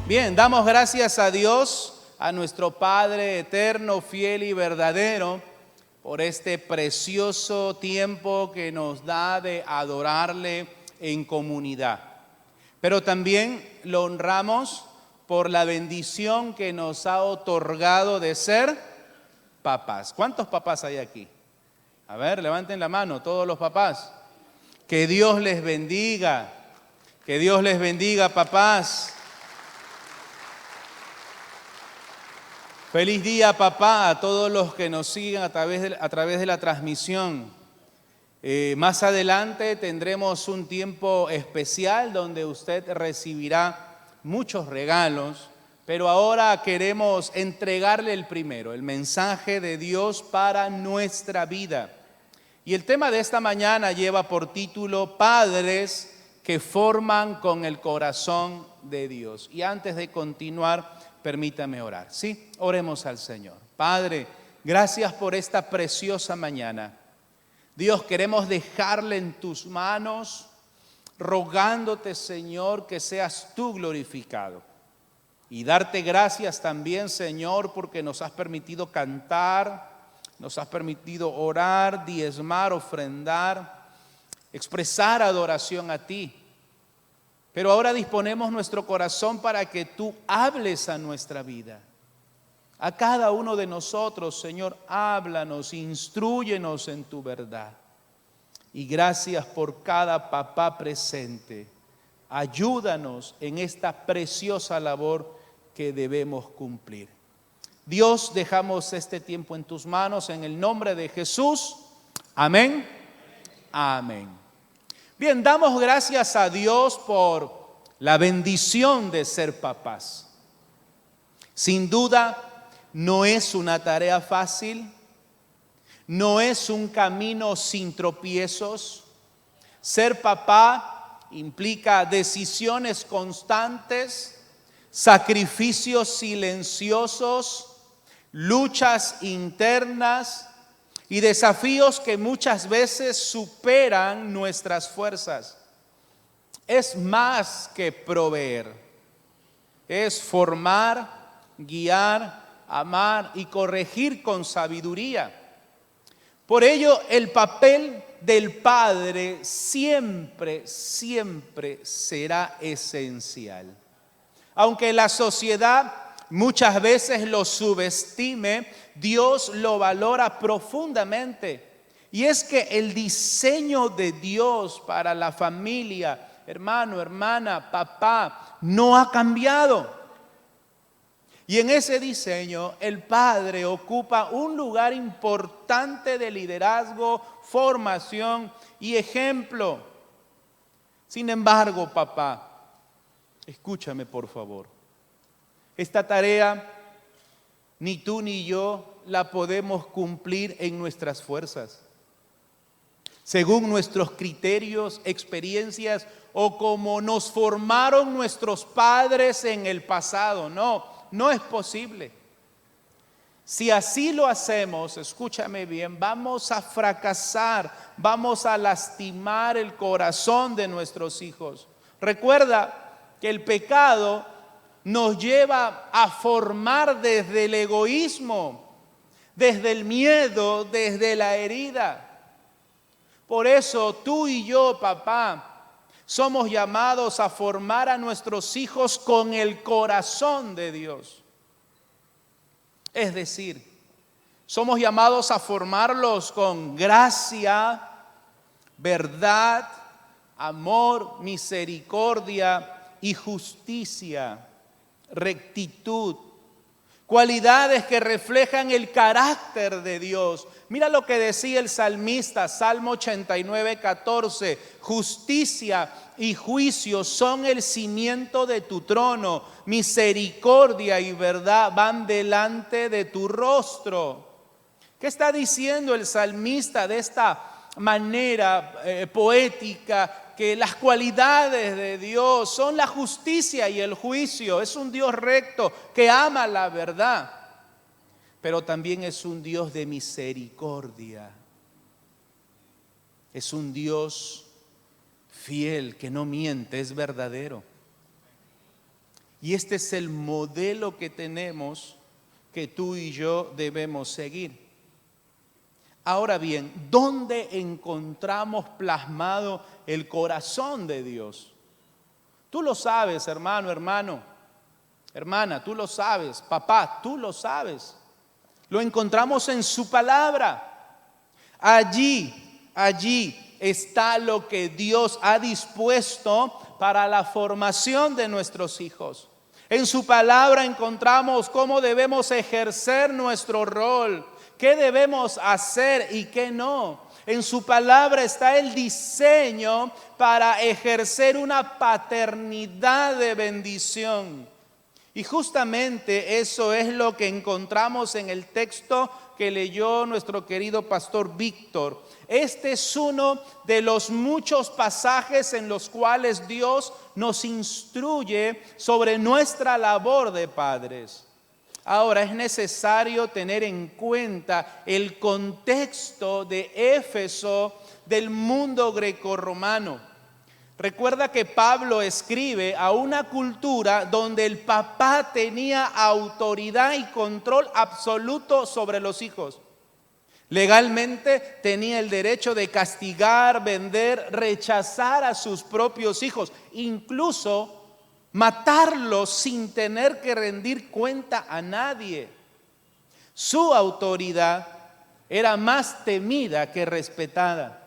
Bien, damos gracias a Dios, a nuestro Padre eterno, fiel y verdadero, por este precioso tiempo que nos da de adorarle en comunidad. Pero también lo honramos por la bendición que nos ha otorgado de ser papás. ¿Cuántos papás hay aquí? A ver, levanten la mano, todos los papás. Que Dios les bendiga. Que Dios les bendiga, papás. Feliz día, papá, a todos los que nos siguen a través de la transmisión. Más adelante tendremos un tiempo especial donde usted recibirá muchos regalos, pero ahora queremos entregarle el primero, el mensaje de Dios para nuestra vida. Y el tema de esta mañana lleva por título Padres que forman con el corazón de Dios. Y antes de continuar, permítame orar. Sí, oremos al Señor. Padre, gracias por esta preciosa mañana. Dios, queremos dejarle en tus manos, rogándote, Señor, que seas tú glorificado. Y darte gracias también, Señor, porque nos has permitido cantar, nos has permitido orar, diezmar, ofrendar, expresar adoración a ti. Pero ahora disponemos nuestro corazón para que tú hables a nuestra vida. A cada uno de nosotros, Señor, háblanos, instrúyenos en tu verdad. Y gracias por cada papá presente. Ayúdanos en esta preciosa labor que debemos cumplir. Dios, dejamos este tiempo en tus manos en el nombre de Jesús. Amén. Amén. Bien, damos gracias a Dios por la bendición de ser papás. Sin duda, no es una tarea fácil, no es un camino sin tropiezos. Ser papá implica decisiones constantes, sacrificios silenciosos, luchas internas y desafíos que muchas veces superan nuestras fuerzas. Es más que proveer, es formar, guiar, amar y corregir con sabiduría. Por ello, el papel del padre siempre será esencial. Aunque la sociedad muchas veces lo subestime, Dios lo valora profundamente. Y es que el diseño de Dios para la familia, hermano, hermana, papá, no ha cambiado. Y en ese diseño el padre ocupa un lugar importante de liderazgo, formación y ejemplo. Sin embargo, papá, escúchame por favor. Esta tarea ni tú ni yo la podemos cumplir en nuestras fuerzas, según nuestros criterios, experiencias o como nos formaron nuestros padres en el pasado. No es posible. Si así lo hacemos, escúchame bien, vamos a fracasar, vamos a lastimar el corazón de nuestros hijos. Recuerda que el pecado nos lleva a formar desde el egoísmo, desde el miedo, desde la herida. Por eso tú y yo, papá, somos llamados a formar a nuestros hijos con el corazón de Dios. Es decir, somos llamados a formarlos con gracia, verdad, amor, misericordia y justicia, rectitud, cualidades que reflejan el carácter de Dios. Mira lo que decía el salmista, Salmo 89:14, justicia y juicio son el cimiento de tu trono, misericordia y verdad van delante de tu rostro. ¿Qué está diciendo el salmista de esta manera poética? Que las cualidades de Dios son la justicia y el juicio. Es un Dios recto que ama la verdad, pero también es un Dios de misericordia. Es un Dios fiel que no miente, es verdadero. Y este es el modelo que tenemos, que tú y yo debemos seguir. Ahora bien, ¿dónde encontramos plasmado el corazón de Dios? Tú lo sabes, hermano, hermana, tú lo sabes, papá, tú lo sabes. Lo encontramos en su palabra. Allí está lo que Dios ha dispuesto para la formación de nuestros hijos. En su palabra encontramos cómo debemos ejercer nuestro rol, qué debemos hacer y qué no. En su palabra está el diseño para ejercer una paternidad de bendición. Y justamente eso es lo que encontramos en el texto que leyó nuestro querido pastor Víctor. Este es uno de los muchos pasajes en los cuales Dios nos instruye sobre nuestra labor de padres. Ahora es necesario tener en cuenta el contexto de Éfeso, del mundo grecorromano. Recuerda que Pablo escribe a una cultura donde el papá tenía autoridad y control absoluto sobre los hijos. Legalmente tenía el derecho de castigar, vender, rechazar a sus propios hijos, incluso matarlos sin tener que rendir cuenta a nadie. Su autoridad era más temida que respetada.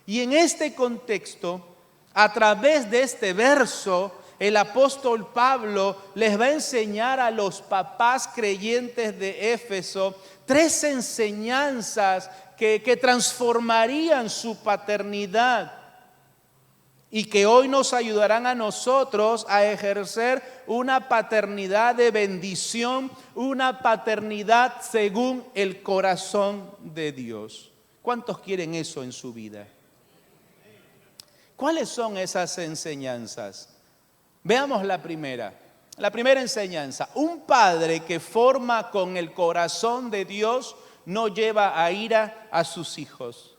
Y en este contexto, a través de este verso, el apóstol Pablo les va a enseñar a los papás creyentes de Éfeso 3 enseñanzas que transformarían su paternidad y que hoy nos ayudarán a nosotros a ejercer una paternidad de bendición, una paternidad según el corazón de Dios. ¿Cuántos quieren eso en su vida? ¿Cuáles son esas enseñanzas? Veamos la primera. La primera enseñanza: un padre que forma con el corazón de Dios no lleva a ira a sus hijos.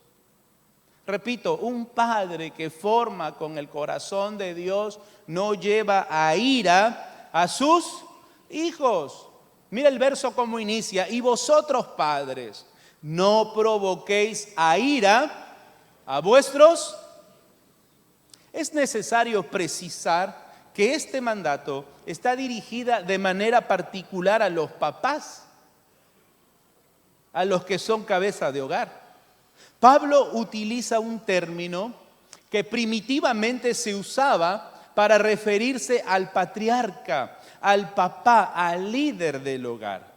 Repito, un padre que forma con el corazón de Dios no lleva a ira a sus hijos. Mira el verso cómo inicia: y vosotros padres, no provoquéis a ira a vuestros. Es necesario precisar que este mandato está dirigida de manera particular a los papás, a los que son cabeza de hogar. Pablo utiliza un término que primitivamente se usaba para referirse al patriarca, al papá, al líder del hogar.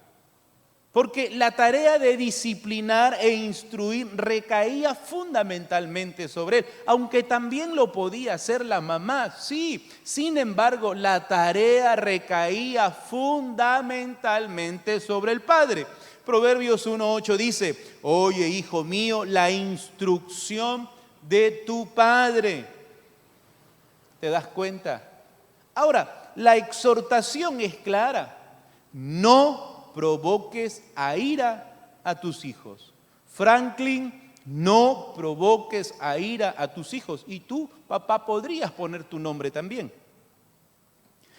Porque la tarea de disciplinar e instruir recaía fundamentalmente sobre él, aunque también lo podía hacer la mamá, sí. Sin embargo, la tarea recaía fundamentalmente sobre el padre. Proverbios 1:8 dice: oye, hijo mío, la instrucción de tu padre. ¿Te das cuenta? Ahora, la exhortación es clara: no provoques a ira a tus hijos. Franklin, no provoques a ira a tus hijos. Y tú, papá, podrías poner tu nombre también.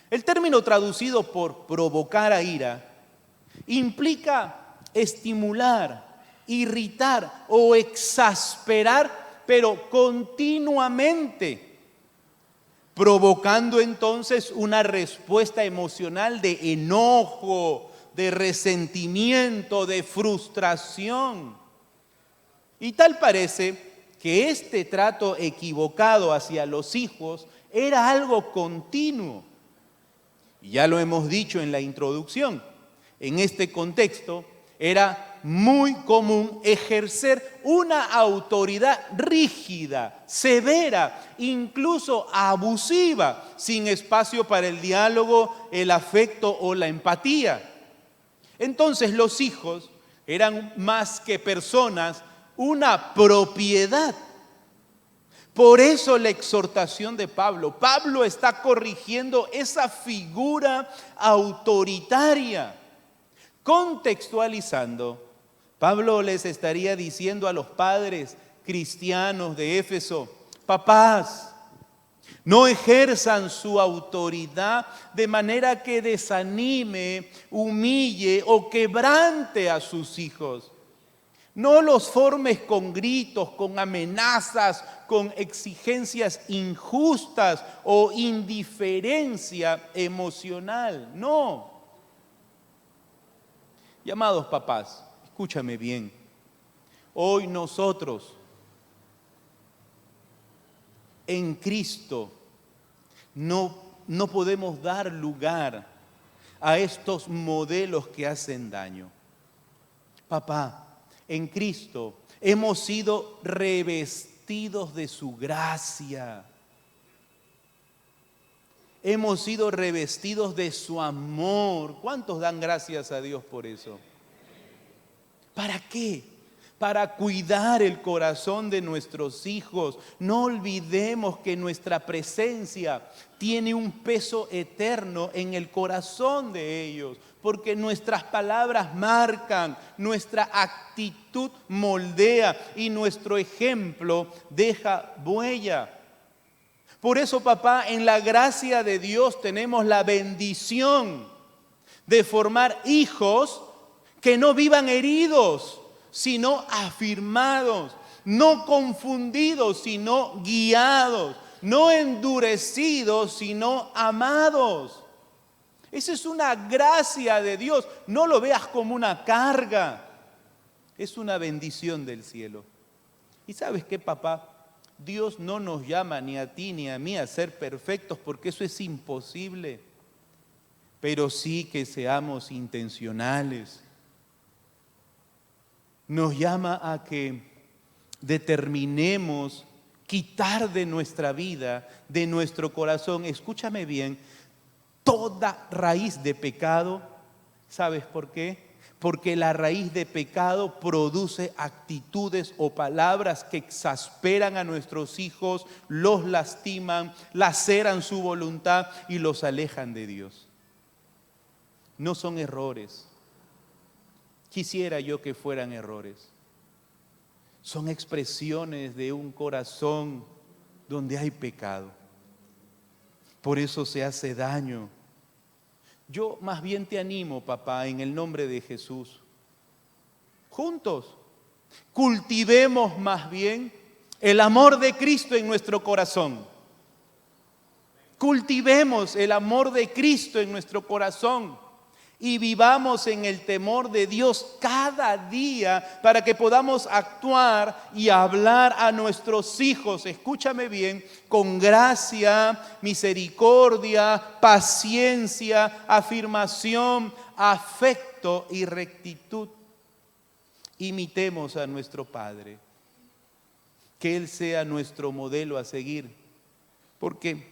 El término traducido por provocar a ira implica estimular, irritar o exasperar, pero continuamente, provocando entonces una respuesta emocional de enojo, de resentimiento, de frustración. Y tal parece que este trato equivocado hacia los hijos era algo continuo. Y ya lo hemos dicho en la introducción, en este contexto era muy común ejercer una autoridad rígida, severa, incluso abusiva, sin espacio para el diálogo, el afecto o la empatía. Entonces los hijos eran más que personas, una propiedad. Por eso la exhortación de Pablo. Pablo está corrigiendo esa figura autoritaria. Contextualizando, Pablo les estaría diciendo a los padres cristianos de Éfeso: papás, No ejerzan su autoridad de manera que desanime, humille o quebrante a sus hijos. No los formes con gritos, con amenazas, con exigencias injustas o indiferencia emocional. No. Y amados papás, escúchame bien. Hoy nosotros, en Cristo, no podemos dar lugar a estos modelos que hacen daño. Papá, en Cristo hemos sido revestidos de su gracia. Hemos sido revestidos de su amor. ¿Cuántos dan gracias a Dios por eso? ¿Para qué? Para cuidar el corazón de nuestros hijos. No olvidemos que nuestra presencia tiene un peso eterno en el corazón de ellos, porque nuestras palabras marcan, nuestra actitud moldea y nuestro ejemplo deja huella. Por eso, papá, en la gracia de Dios tenemos la bendición de formar hijos que no vivan heridos, sino afirmados, no confundidos, sino guiados, no endurecidos, sino amados. Esa es una gracia de Dios. No lo veas como una carga. Es una bendición del cielo. ¿Y sabes qué, papá? Dios no nos llama ni a ti ni a mí a ser perfectos, porque eso es imposible. Pero sí que seamos intencionales. Nos llama a que determinemos quitar de nuestra vida, de nuestro corazón, escúchame bien, toda raíz de pecado. ¿Sabes por qué? Porque la raíz de pecado produce actitudes o palabras que exasperan a nuestros hijos, los lastiman, laceran su voluntad y los alejan de Dios. No son errores. Quisiera yo que fueran errores. Son expresiones de un corazón donde hay pecado. Por eso se hace daño. Yo más bien te animo, papá, en el nombre de Jesús. Juntos, cultivemos más bien el amor de Cristo en nuestro corazón. Cultivemos el amor de Cristo en nuestro corazón. Y vivamos en el temor de Dios cada día para que podamos actuar y hablar a nuestros hijos, escúchame bien, con gracia, misericordia, paciencia, afirmación, afecto y rectitud. Imitemos a nuestro Padre, que Él sea nuestro modelo a seguir, porque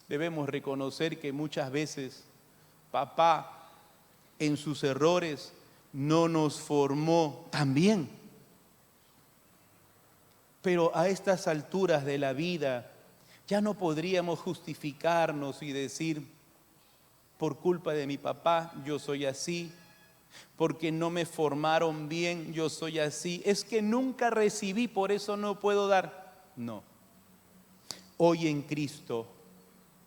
debemos reconocer que muchas veces papá en sus errores no nos formó tan bien. Pero a estas alturas de la vida ya no podríamos justificarnos y decir, por culpa de mi papá yo soy así, porque no me formaron bien yo soy así, es que nunca recibí, por eso no puedo dar. No. Hoy en Cristo,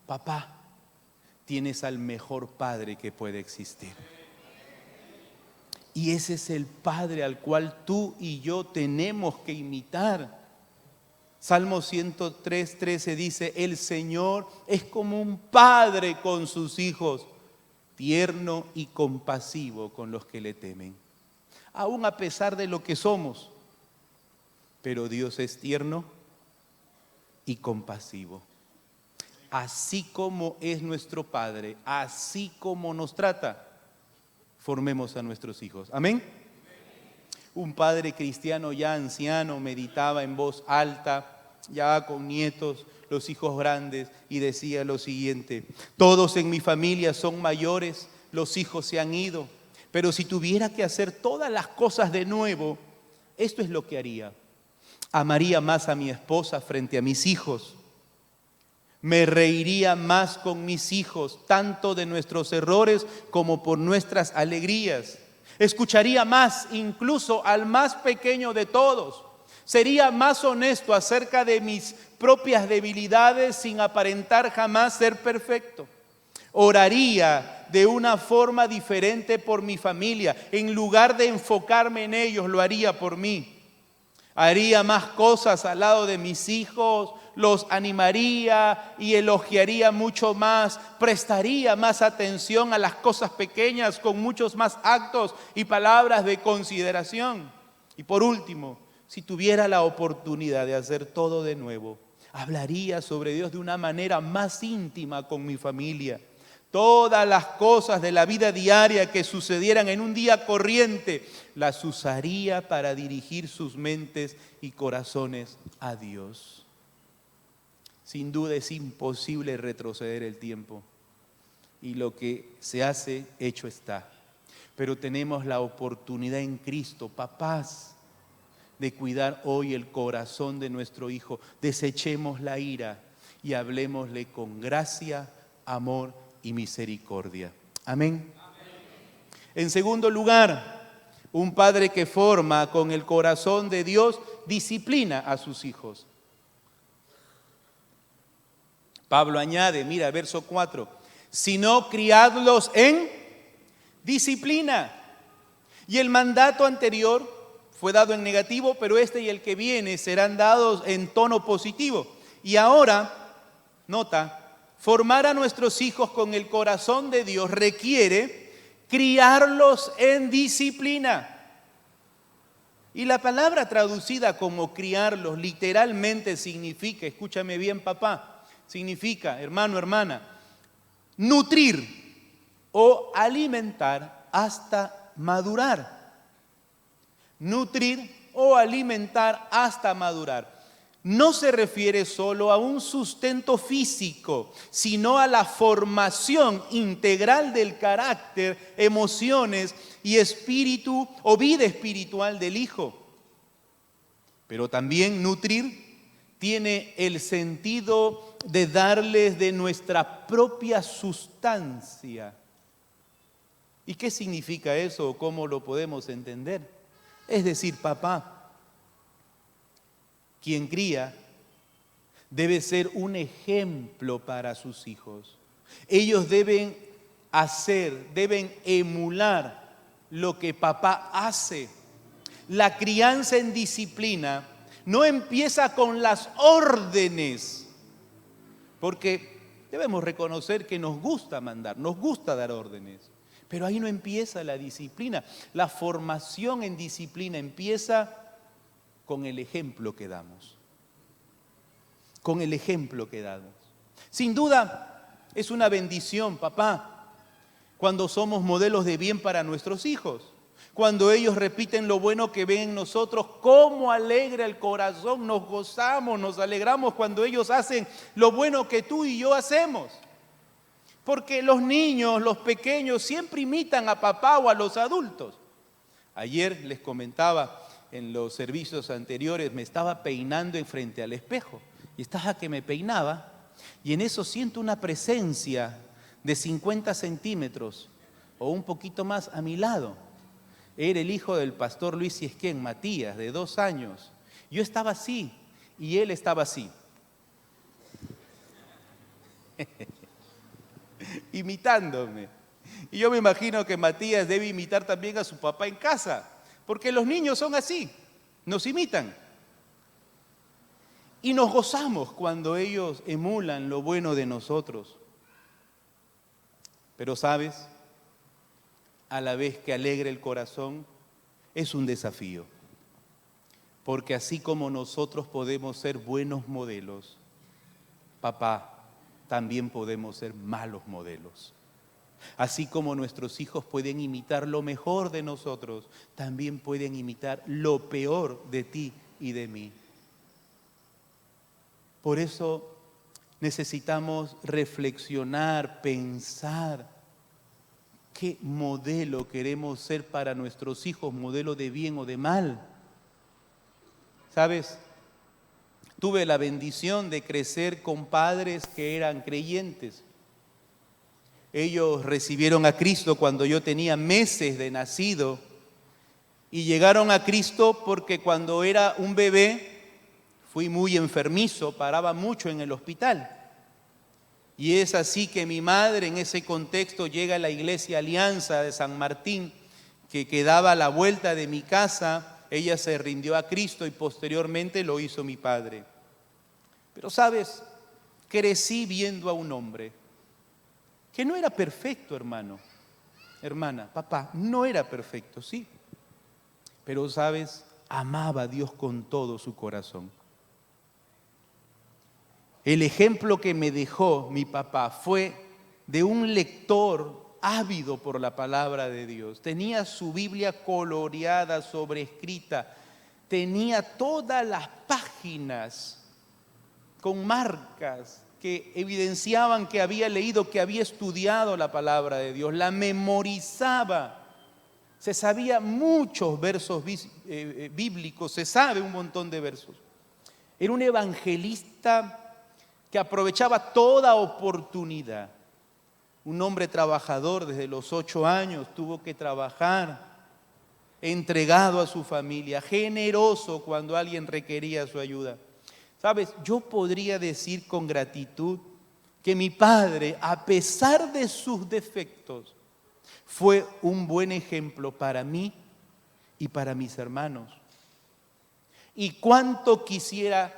papá, tienes al mejor padre que puede existir. Y ese es el Padre al cual tú y yo tenemos que imitar. Salmo 103:13 dice, el Señor es como un padre con sus hijos, tierno y compasivo con los que le temen. Aún a pesar de lo que somos, pero Dios es tierno y compasivo. Así como es nuestro Padre, así como nos trata, formemos a nuestros hijos. Amén. Un padre cristiano ya anciano meditaba en voz alta, ya con nietos, los hijos grandes, y decía lo siguiente: todos en mi familia son mayores, los hijos se han ido, pero si tuviera que hacer todas las cosas de nuevo, esto es lo que haría. Amaría más a mi esposa frente a mis hijos. Me reiría más con mis hijos, tanto de nuestros errores como por nuestras alegrías. Escucharía más incluso al más pequeño de todos. Sería más honesto acerca de mis propias debilidades sin aparentar jamás ser perfecto. Oraría de una forma diferente por mi familia. En lugar de enfocarme en ellos, lo haría por mí. Haría más cosas al lado de mis hijos, los animaría y elogiaría mucho más. Prestaría más atención a las cosas pequeñas con muchos más actos y palabras de consideración. Y por último, si tuviera la oportunidad de hacer todo de nuevo, hablaría sobre Dios de una manera más íntima con mi familia. Todas las cosas de la vida diaria que sucedieran en un día corriente, las usaría para dirigir sus mentes y corazones a Dios. Sin duda es imposible retroceder el tiempo. Y lo que se hace, hecho está. Pero tenemos la oportunidad en Cristo, papás, de cuidar hoy el corazón de nuestro hijo. Desechemos la ira y hablemosle con gracia, amor y misericordia. Amén. En segundo lugar, un padre que forma con el corazón de Dios disciplina a sus hijos. Pablo añade, mira, verso 4, sino criadlos en disciplina. Y el mandato anterior fue dado en negativo, pero este y el que viene serán dados en tono positivo. Y ahora, nota, formar a nuestros hijos con el corazón de Dios requiere criarlos en disciplina. Y la palabra traducida como criarlos literalmente significa, escúchame bien papá, significa, hermano, hermana, nutrir o alimentar hasta madurar. Nutrir o alimentar hasta madurar. No se refiere solo a un sustento físico, sino a la formación integral del carácter, emociones y espíritu o vida espiritual del hijo. Pero también nutrir tiene el sentido de darles de nuestra propia sustancia. ¿Y qué significa eso? ¿Cómo lo podemos entender? Es decir, papá, quien cría debe ser un ejemplo para sus hijos. Ellos deben deben emular lo que papá hace. La crianza en disciplina no empieza con las órdenes, porque debemos reconocer que nos gusta mandar, nos gusta dar órdenes, pero ahí no empieza la disciplina. La formación en disciplina empieza con el ejemplo que damos. Con el ejemplo que damos. Sin duda, es una bendición, papá, cuando somos modelos de bien para nuestros hijos. Cuando ellos repiten lo bueno que ven en nosotros, cómo alegra el corazón, nos gozamos, nos alegramos cuando ellos hacen lo bueno que tú y yo hacemos. Porque los niños, los pequeños, siempre imitan a papá o a los adultos. Ayer les comentaba, en los servicios anteriores, me estaba peinando en frente al espejo y estaba que me peinaba y en eso siento una presencia de 50 centímetros o un poquito más a mi lado. Era el hijo del pastor Luis Yesquén, Matías, de 2 años. Yo estaba así y él estaba así. Imitándome. Y yo me imagino que Matías debe imitar también a su papá en casa. Porque los niños son así, nos imitan. Y nos gozamos cuando ellos emulan lo bueno de nosotros. Pero ¿sabes? A la vez que alegra el corazón, es un desafío. Porque así como nosotros podemos ser buenos modelos, papá, también podemos ser malos modelos. Así como nuestros hijos pueden imitar lo mejor de nosotros, también pueden imitar lo peor de ti y de mí. Por eso necesitamos reflexionar, pensar qué modelo queremos ser para nuestros hijos, modelo de bien o de mal. ¿Sabes? Tuve la bendición de crecer con padres que eran creyentes. Ellos recibieron a Cristo cuando yo tenía meses de nacido y llegaron a Cristo porque cuando era un bebé fui muy enfermizo, paraba mucho en el hospital. Y es así que mi madre en ese contexto llega a la iglesia Alianza de San Martín, que quedaba a la vuelta de mi casa. Ella se rindió a Cristo y posteriormente lo hizo mi padre. Pero sabes, crecí viendo a un hombre que no era perfecto, hermano, hermana, papá, no era perfecto, sí. Pero sabes, amaba a Dios con todo su corazón. El ejemplo que me dejó mi papá fue de un lector ávido por la palabra de Dios. Tenía su Biblia coloreada, sobrescrita. Tenía todas las páginas con marcas que evidenciaban que había leído, que había estudiado la palabra de Dios. La memorizaba. Se sabía muchos versos bíblicos, se sabe un montón de versos. Era un evangelista que aprovechaba toda oportunidad. Un hombre trabajador desde los 8 años, tuvo que trabajar, entregado a su familia, generoso cuando alguien requería su ayuda. ¿Sabes? Yo podría decir con gratitud que mi padre, a pesar de sus defectos, fue un buen ejemplo para mí y para mis hermanos. Y cuánto quisiera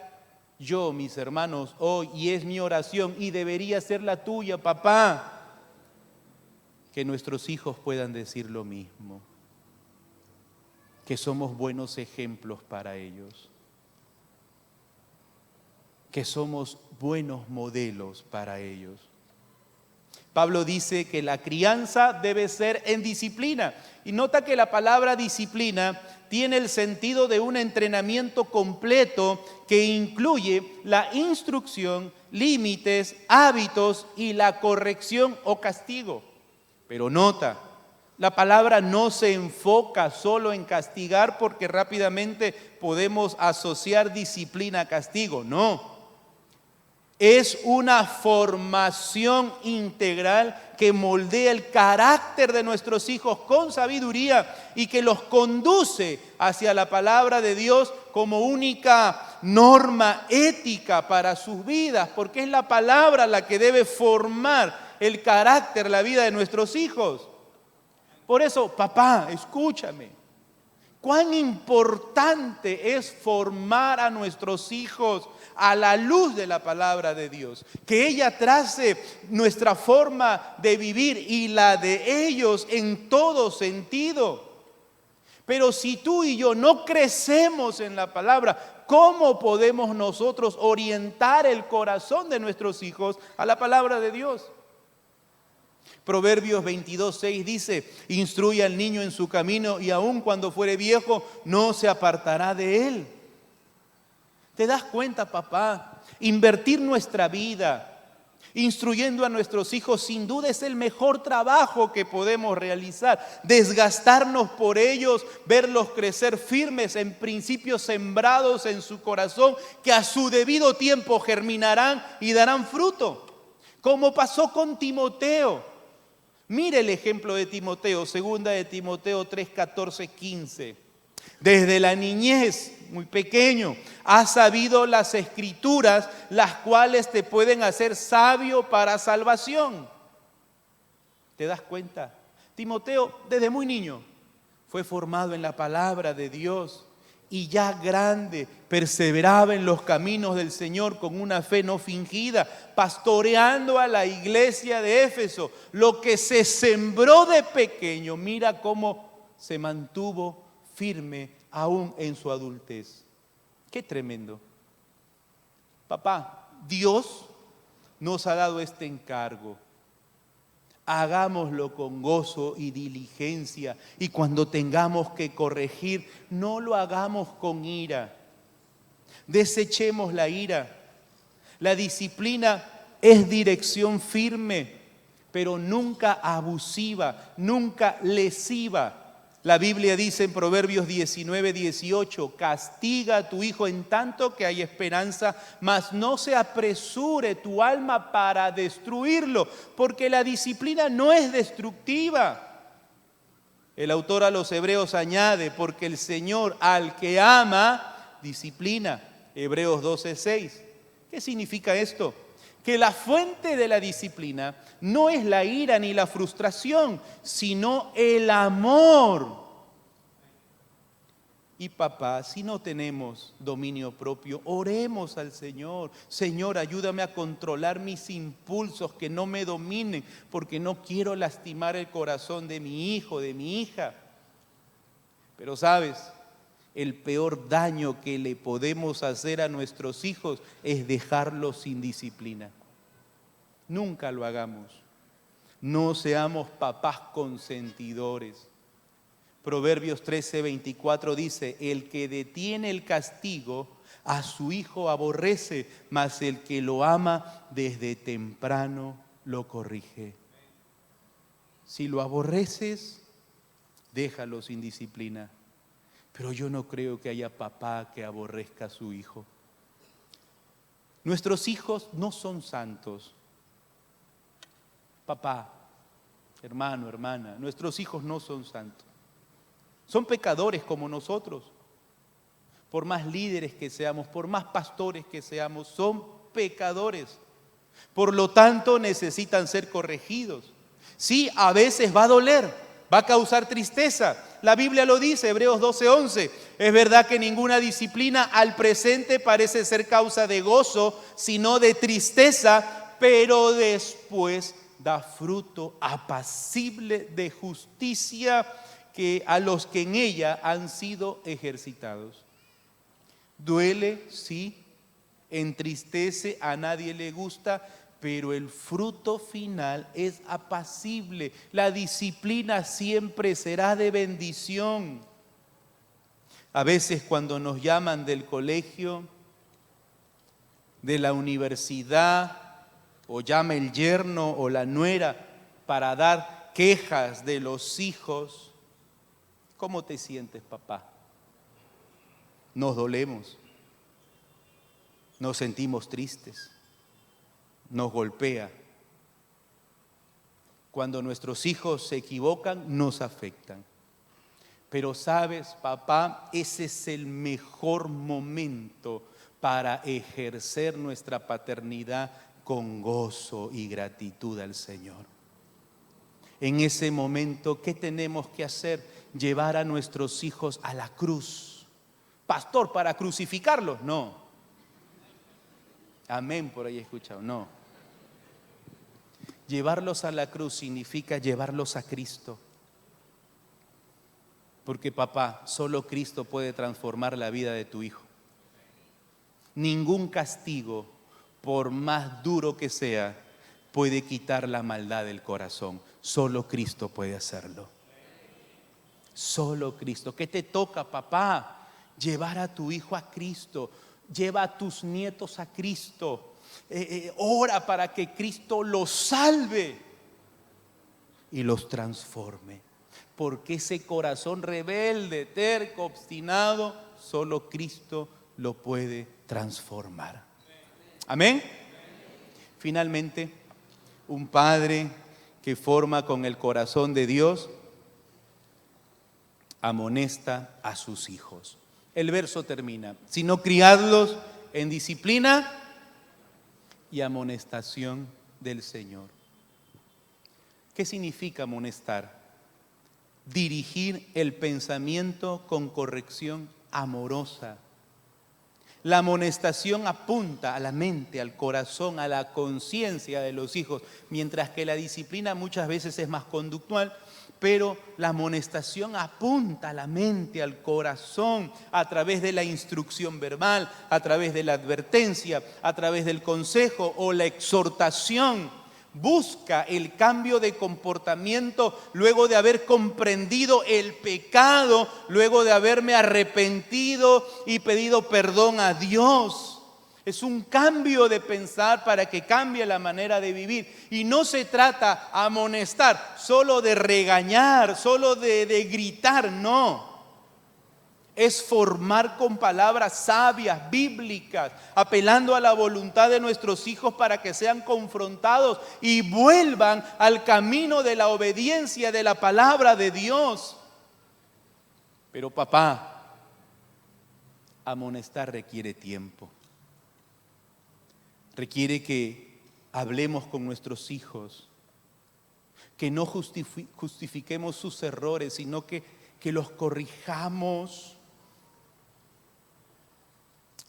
yo, mis hermanos, hoy, y es mi oración, y debería ser la tuya, papá, que nuestros hijos puedan decir lo mismo, que somos buenos ejemplos para ellos, que somos buenos modelos para ellos. Pablo dice que la crianza debe ser en disciplina. Y nota que la palabra disciplina tiene el sentido de un entrenamiento completo que incluye la instrucción, límites, hábitos y la corrección o castigo. Pero nota, la palabra no se enfoca solo en castigar porque rápidamente podemos asociar disciplina a castigo. No. Es una formación integral que moldea el carácter de nuestros hijos con sabiduría y que los conduce hacia la palabra de Dios como única norma ética para sus vidas, porque es la palabra la que debe formar el carácter, la vida de nuestros hijos. Por eso, papá, escúchame. Cuán importante es formar a nuestros hijos a la luz de la palabra de Dios, que ella trace nuestra forma de vivir y la de ellos en todo sentido. Pero si tú y yo no crecemos en la palabra, ¿cómo podemos nosotros orientar el corazón de nuestros hijos a la palabra de Dios? Proverbios 22:6 dice: instruye al niño en su camino y aun cuando fuere viejo no se apartará de él. ¿Te das cuenta, papá? Invertir nuestra vida instruyendo a nuestros hijos sin duda es el mejor trabajo que podemos realizar. Desgastarnos por ellos, verlos crecer firmes en principios sembrados en su corazón que a su debido tiempo germinarán y darán fruto. Como pasó con Timoteo. Mire el ejemplo de Timoteo, segunda de Timoteo 3, 14, 15. Desde la niñez, muy pequeño, has sabido las escrituras, las cuales te pueden hacer sabio para salvación. ¿Te das cuenta? Timoteo, desde muy niño, fue formado en la palabra de Dios y ya grande, perseveraba en los caminos del Señor con una fe no fingida, pastoreando a la iglesia de Éfeso. Lo que se sembró de pequeño, mira cómo se mantuvo firme aún en su adultez. Qué tremendo. Papá, Dios nos ha dado este encargo. Hagámoslo con gozo y diligencia, y cuando tengamos que corregir, no lo hagamos con ira. Desechemos la ira. La disciplina es dirección firme, pero nunca abusiva, nunca lesiva. La Biblia dice en Proverbios 19, 18, castiga a tu hijo en tanto que hay esperanza, mas no se apresure tu alma para destruirlo, porque la disciplina no es destructiva. El autor a los Hebreos añade, porque el Señor al que ama, disciplina. Hebreos 12:6. ¿Qué significa esto? Que la fuente de la disciplina no es la ira ni la frustración, sino el amor. Y papá, si no tenemos dominio propio, oremos al Señor. Señor, ayúdame a controlar mis impulsos, que no me dominen, porque no quiero lastimar el corazón de mi hijo, de mi hija. Pero sabes, el peor daño que le podemos hacer a nuestros hijos es dejarlos sin disciplina. Nunca lo hagamos. No seamos papás consentidores. Proverbios 13:24 dice, el que detiene el castigo a su hijo aborrece, mas el que lo ama desde temprano lo corrige. Si lo aborreces, déjalo sin disciplina. Pero yo no creo que haya papá que aborrezca a su hijo. Nuestros hijos no son santos. Papá, hermano, hermana, nuestros hijos no son santos. Son pecadores como nosotros. Por más líderes que seamos, por más pastores que seamos, son pecadores. Por lo tanto, necesitan ser corregidos. Sí, a veces va a doler, va a causar tristeza. La Biblia lo dice, Hebreos 12:11. Es verdad que ninguna disciplina al presente parece ser causa de gozo, sino de tristeza, pero después da fruto apacible de justicia que a los que en ella han sido ejercitados. Duele, sí, entristece, a nadie le gusta, pero el fruto final es apacible. La disciplina siempre será de bendición. A veces cuando nos llaman del colegio, de la universidad, o llama el yerno o la nuera para dar quejas de los hijos, ¿cómo te sientes, papá? Nos dolemos, nos sentimos tristes, nos golpea. Cuando nuestros hijos se equivocan, nos afectan. Pero sabes, papá, ese es el mejor momento para ejercer nuestra paternidad con gozo y gratitud al Señor. En ese momento, ¿qué tenemos que hacer? Llevar a nuestros hijos a la cruz. Pastor, ¿para crucificarlos? No. Amén, por ahí he escuchado. No. Llevarlos a la cruz significa llevarlos a Cristo. Porque papá, solo Cristo puede transformar la vida de tu hijo. Ningún castigo, por más duro que sea, puede quitar la maldad del corazón. Solo Cristo puede hacerlo. Solo Cristo. ¿Qué te toca, papá? Llevar a tu hijo a Cristo. Lleva a tus nietos a Cristo. Ora para que Cristo los salve y los transforme. Porque ese corazón rebelde, terco, obstinado, solo Cristo lo puede transformar. Amén. Finalmente, un padre que forma con el corazón de Dios amonesta a sus hijos. El verso termina, sino criadlos en disciplina y amonestación del Señor. ¿Qué significa amonestar? Dirigir el pensamiento con corrección amorosa. La amonestación apunta a la mente, al corazón, a la conciencia de los hijos, mientras que la disciplina muchas veces es más conductual, pero la amonestación apunta a la mente, al corazón, a través de la instrucción verbal, a través de la advertencia, a través del consejo o la exhortación. Busca el cambio de comportamiento luego de haber comprendido el pecado, luego de haberme arrepentido y pedido perdón a Dios. Es un cambio de pensar para que cambie la manera de vivir. Y no se trata de amonestar, solo de regañar, solo de gritar, no. Es formar con palabras sabias, bíblicas, apelando a la voluntad de nuestros hijos para que sean confrontados y vuelvan al camino de la obediencia de la palabra de Dios. Pero papá, amonestar requiere tiempo. Requiere que hablemos con nuestros hijos, que no justifiquemos sus errores, sino que los corrijamos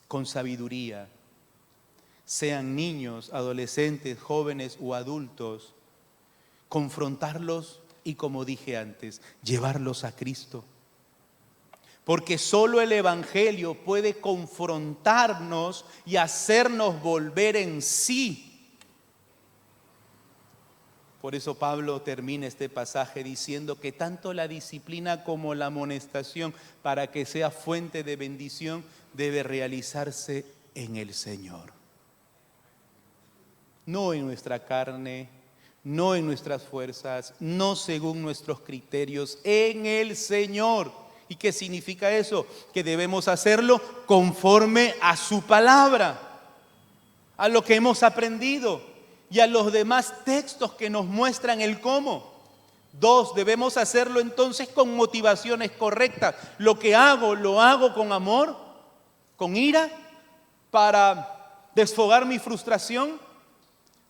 con sabiduría. Sean niños, adolescentes, jóvenes o adultos, confrontarlos y, como dije antes, llevarlos a Cristo. Porque solo el Evangelio puede confrontarnos y hacernos volver en sí. Por eso Pablo termina este pasaje diciendo que tanto la disciplina como la amonestación, para que sea fuente de bendición, debe realizarse en el Señor. No en nuestra carne, no en nuestras fuerzas, no según nuestros criterios, en el Señor. ¿Y qué significa eso? Que debemos hacerlo conforme a su palabra, a lo que hemos aprendido y a los demás textos que nos muestran el cómo. 2, debemos hacerlo entonces con motivaciones correctas. Lo que hago, lo hago con amor, con ira, para desfogar mi frustración.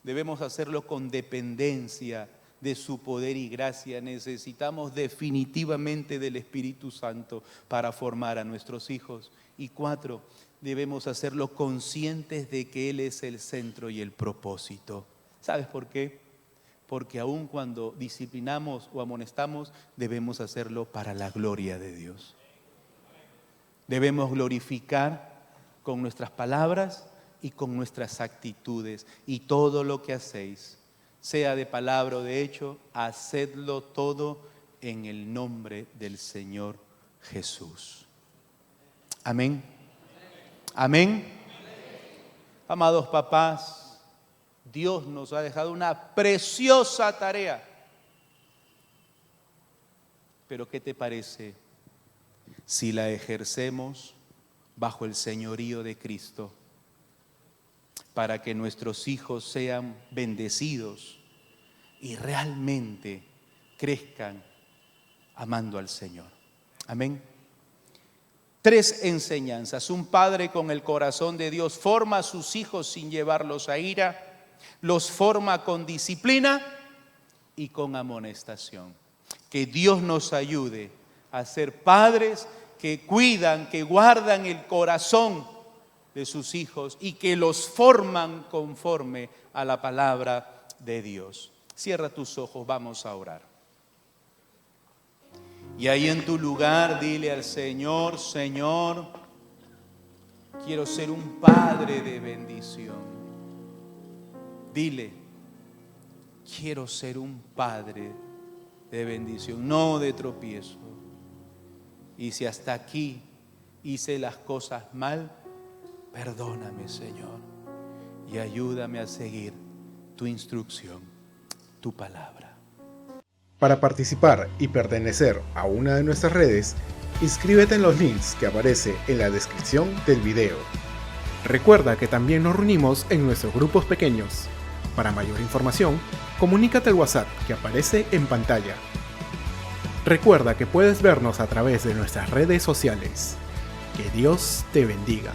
Debemos hacerlo con dependencia de su poder y gracia. Necesitamos definitivamente del Espíritu Santo para formar a nuestros hijos. Y 4, debemos hacerlo conscientes de que Él es el centro y el propósito. ¿Sabes por qué? Porque aun cuando disciplinamos o amonestamos, debemos hacerlo para la gloria de Dios. Debemos glorificar con nuestras palabras y con nuestras actitudes. Y todo lo que hacéis, sea de palabra o de hecho, hacedlo todo en el nombre del Señor Jesús. Amén. Amén. Amados papás, Dios nos ha dejado una preciosa tarea. Pero ¿qué te parece si la ejercemos bajo el señorío de Cristo, para que nuestros hijos sean bendecidos y realmente crezcan amando al Señor? Amén. 3 enseñanzas. Un padre con el corazón de Dios forma a sus hijos sin llevarlos a ira, los forma con disciplina y con amonestación. Que Dios nos ayude a ser padres que cuidan, que guardan el corazón de sus hijos y que los forman conforme a la palabra de Dios. Cierra tus ojos, vamos a orar. Y ahí en tu lugar dile al Señor: Señor, quiero ser un padre de bendición. Dile: quiero ser un padre de bendición, no de tropiezo. Y si hasta aquí hice las cosas mal, perdóname, Señor, y ayúdame a seguir tu instrucción, tu palabra. Para participar y pertenecer a una de nuestras redes, inscríbete en los links que aparece en la descripción del video. Recuerda que también nos reunimos en nuestros grupos pequeños. Para mayor información, comunícate al WhatsApp que aparece en pantalla. Recuerda que puedes vernos a través de nuestras redes sociales. Que Dios te bendiga.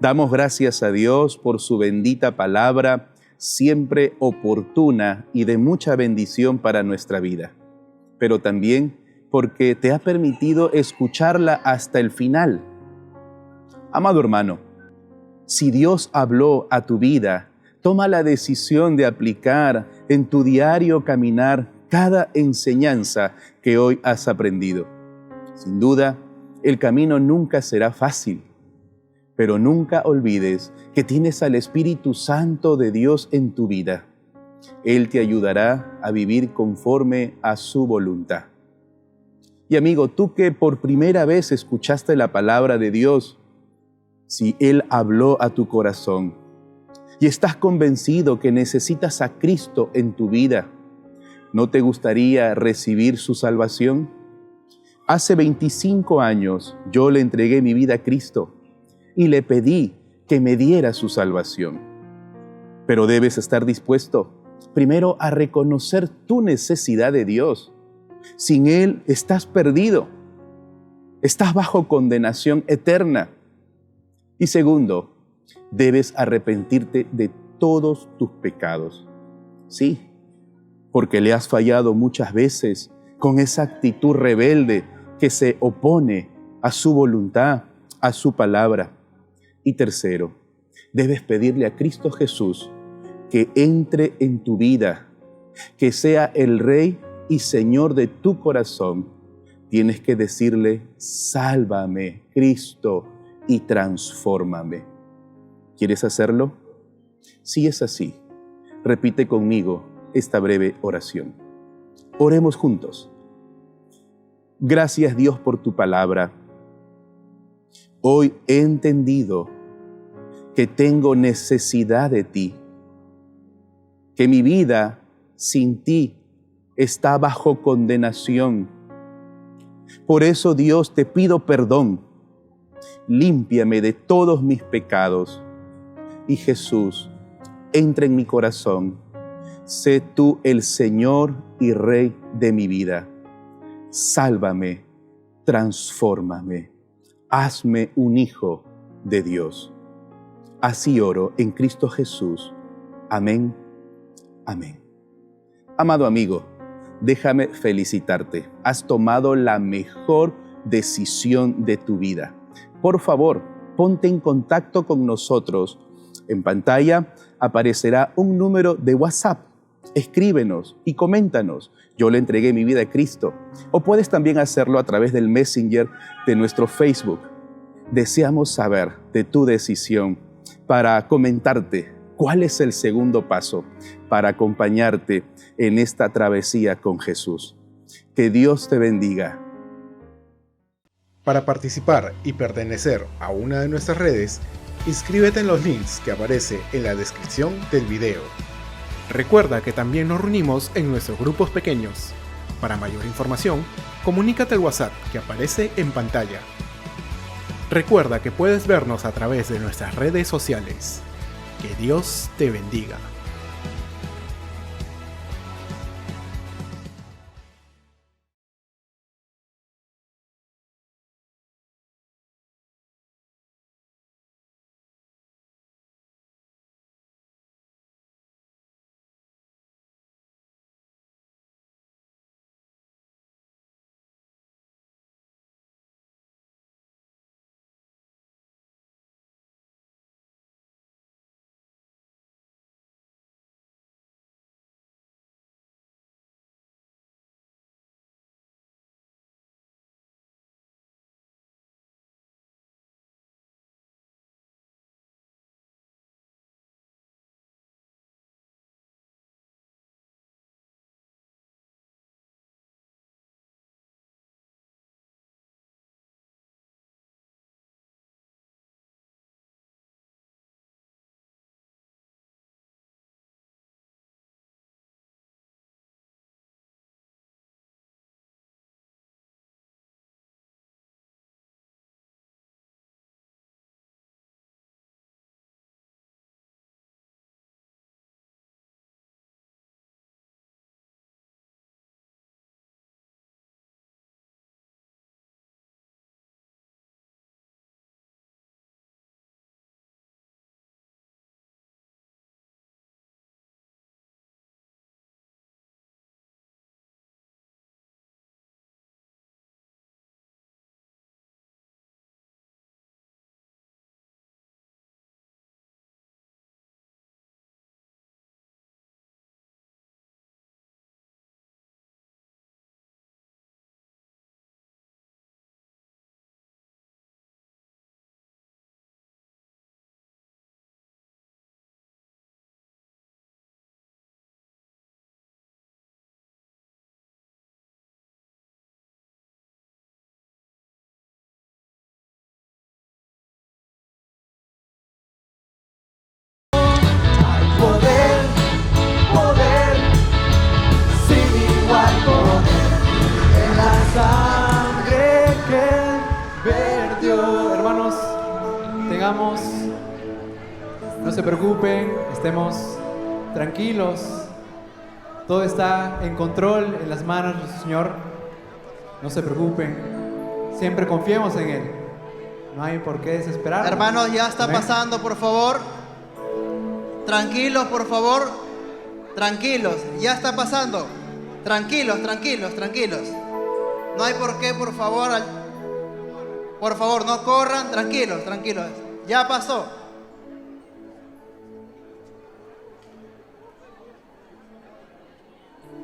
Damos gracias a Dios por su bendita palabra, siempre oportuna y de mucha bendición para nuestra vida, pero también porque te ha permitido escucharla hasta el final. Amado hermano, si Dios habló a tu vida, toma la decisión de aplicar en tu diario caminar cada enseñanza que hoy has aprendido. Sin duda, el camino nunca será fácil, pero nunca olvides que tienes al Espíritu Santo de Dios en tu vida. Él te ayudará a vivir conforme a su voluntad. Y amigo, tú que por primera vez escuchaste la palabra de Dios, si Él habló a tu corazón y estás convencido que necesitas a Cristo en tu vida, ¿no te gustaría recibir su salvación? Hace 25 años yo le entregué mi vida a Cristo y le pedí que me diera su salvación. Pero debes estar dispuesto primero a reconocer tu necesidad de Dios. Sin Él estás perdido, estás bajo condenación eterna. Y segundo, debes arrepentirte de todos tus pecados. Sí, porque le has fallado muchas veces con esa actitud rebelde que se opone a su voluntad, a su palabra. Y tercero, debes pedirle a Cristo Jesús que entre en tu vida, que sea el Rey y Señor de tu corazón. Tienes que decirle: sálvame, Cristo, y transfórmame. ¿Quieres hacerlo? Si es así, repite conmigo esta breve oración. Oremos juntos. Gracias, Dios, por tu palabra. Hoy he entendido que tengo necesidad de ti, que mi vida sin ti está bajo condenación. Por eso, Dios, te pido perdón. Límpiame de todos mis pecados. Y Jesús, entra en mi corazón. Sé tú el Señor y Rey de mi vida. Sálvame, transfórmame, hazme un hijo de Dios. Así oro en Cristo Jesús. Amén. Amén. Amado amigo, déjame felicitarte. Has tomado la mejor decisión de tu vida. Por favor, ponte en contacto con nosotros. En pantalla aparecerá un número de WhatsApp. Escríbenos y coméntanos: yo le entregué mi vida a Cristo. O puedes también hacerlo a través del Messenger de nuestro Facebook. Deseamos saber de tu decisión para comentarte cuál es el segundo paso para acompañarte en esta travesía con Jesús. Que Dios te bendiga. Para participar y pertenecer a una de nuestras redes, inscríbete en los links que aparece en la descripción del video. Recuerda que también nos reunimos en nuestros grupos pequeños. Para mayor información, comunícate al WhatsApp que aparece en pantalla. Recuerda que puedes vernos a través de nuestras redes sociales. Que Dios te bendiga. sigamos. No se preocupen, estemos tranquilos. Todo está en control, en las manos del Señor. No se preocupen. Siempre confiemos en Él. No hay por qué desesperar. Hermanos, ya está pasando, por favor. Tranquilos, por favor. Tranquilos, ya está pasando. Tranquilos, tranquilos, tranquilos. No hay por qué, por favor. Por favor, no corran. Tranquilos, tranquilos. Ya pasó.